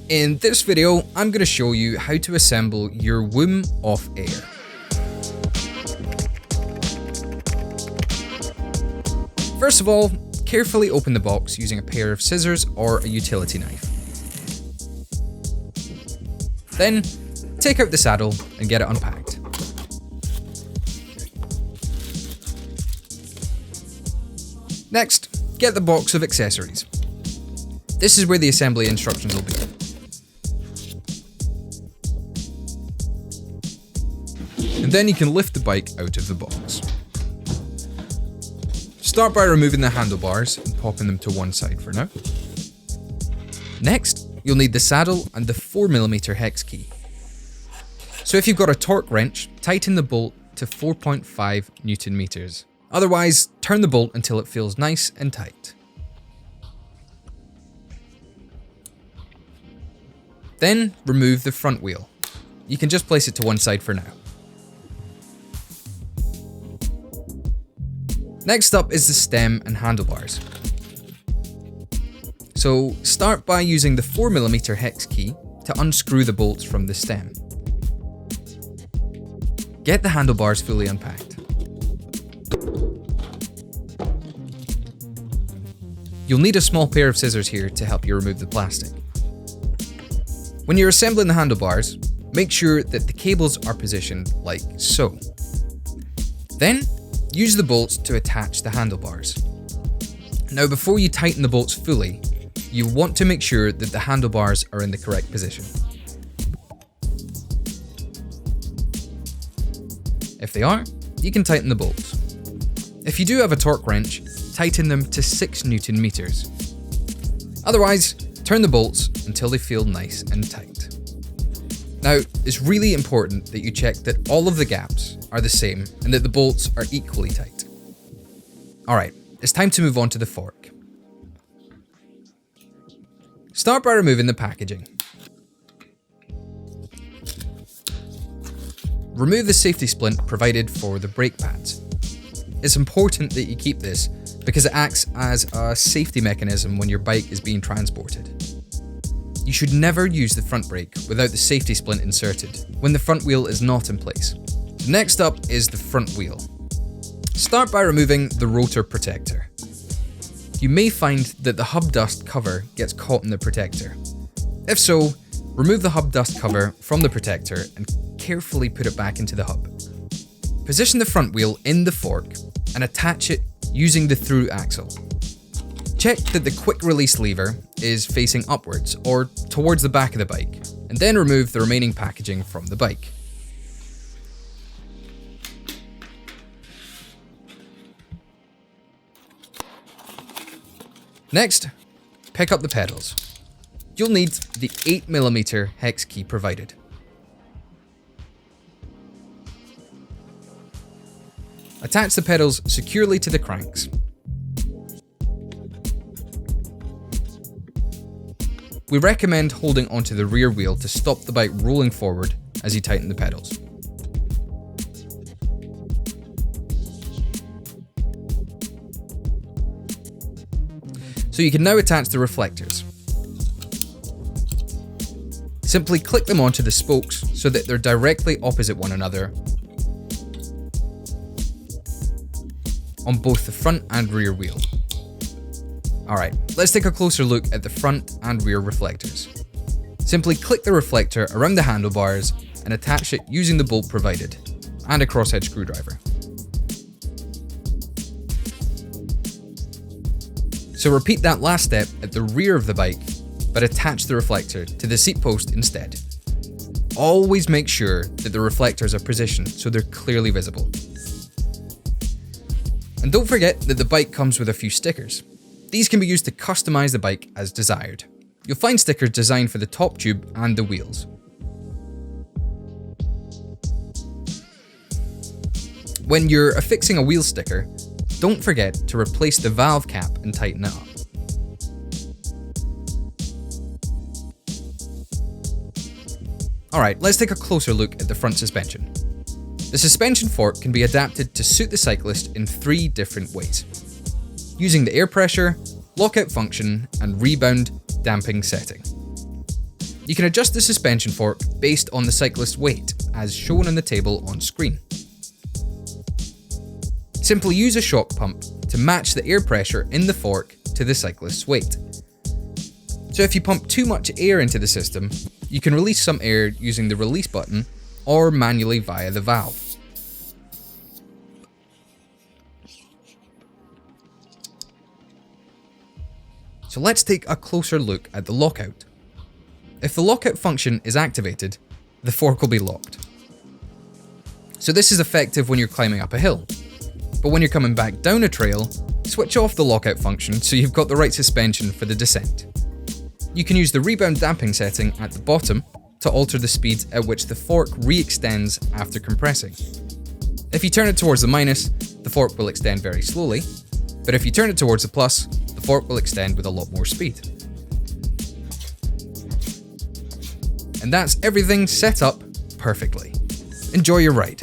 In this video, I'm going to show you how to assemble your woom off air. First of all, carefully open the box using a pair of scissors or a utility knife. Then, take out the saddle and get it unpacked. Next, get the box of accessories. This is where the assembly instructions will be. And then you can lift the bike out of the box. Start by removing the handlebars and popping them to one side for now. Next, you'll need the saddle and the 4mm hex key. So if you've got a torque wrench, tighten the bolt to 4.5 Newton meters. Otherwise, turn the bolt until it feels nice and tight. Then, remove the front wheel. You can just place it to one side for now. Next up is the stem and handlebars. So, start by using the 4mm hex key to unscrew the bolts from the stem. Get the handlebars fully unpacked. You'll need a small pair of scissors here to help you remove the plastic. When you're assembling the handlebars, make sure that the cables are positioned like so. Then, use the bolts to attach the handlebars. Now, before you tighten the bolts fully, you want to make sure that the handlebars are in the correct position. If they are, you can tighten the bolts. If you do have a torque wrench, tighten them to 6 Newton meters. Otherwise, turn the bolts until they feel nice and tight. Now, it's really important that you check that all of the gaps are the same and that the bolts are equally tight. Alright, it's time to move on to the fork. Start by removing the packaging. Remove the safety splint provided for the brake pads. It's important that you keep this because it acts as a safety mechanism when your bike is being transported. You should never use the front brake without the safety splint inserted when the front wheel is not in place. Next up is the front wheel. Start by removing the rotor protector. You may find that the hub dust cover gets caught in the protector. If so, remove the hub dust cover from the protector and carefully put it back into the hub. Position the front wheel in the fork and attach it using the through axle. Check that the quick release lever is facing upwards or towards the back of the bike, and then remove the remaining packaging from the bike. Next, pick up the pedals. You'll need the 8mm hex key provided. Attach the pedals securely to the cranks. We recommend holding onto the rear wheel to stop the bike rolling forward as you tighten the pedals. So you can now attach the reflectors. Simply click them onto the spokes so that they're directly opposite one another on both the front and rear wheel. Alright, let's take a closer look at the front and rear reflectors. Simply click the reflector around the handlebars and attach it using the bolt provided, and a crosshead screwdriver. So repeat that last step at the rear of the bike, but attach the reflector to the seat post instead. Always make sure that the reflectors are positioned so they're clearly visible. And don't forget that the bike comes with a few stickers. These can be used to customize the bike as desired. You'll find stickers designed for the top tube and the wheels. When you're affixing a wheel sticker, don't forget to replace the valve cap and tighten it up. Alright, let's take a closer look at the front suspension. The suspension fork can be adapted to suit the cyclist in 3 different ways. Using the air pressure, lockout function, and rebound damping setting. You can adjust the suspension fork based on the cyclist's weight, as shown on the table on screen. Simply use a shock pump to match the air pressure in the fork to the cyclist's weight. So if you pump too much air into the system, you can release some air using the release button or manually via the valve. So let's take a closer look at the lockout. If the lockout function is activated, the fork will be locked. So this is effective when you're climbing up a hill. But when you're coming back down a trail, switch off the lockout function so you've got the right suspension for the descent. You can use the rebound damping setting at the bottom to alter the speed at which the fork re-extends after compressing. If you turn it towards the minus, the fork will extend very slowly, but if you turn it towards the plus, the fork will extend with a lot more speed. And that's everything set up perfectly. Enjoy your ride.